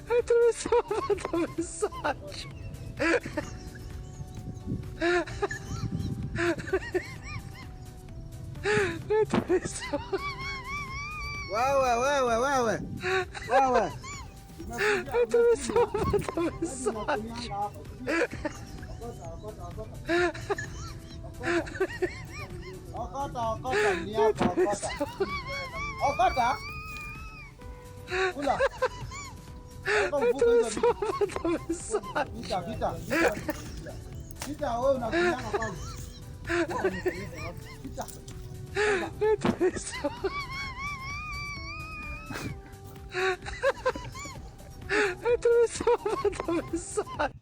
Atravessou a mensagem. Atravessou. Wewe. Atravessou a mensagem. Okota ni hapa okota. Okota? Kula. Atravessou a mensagem. Vita wewe unakunyanga kwangu. Vita. Atravessou. Atravessou a mensagem.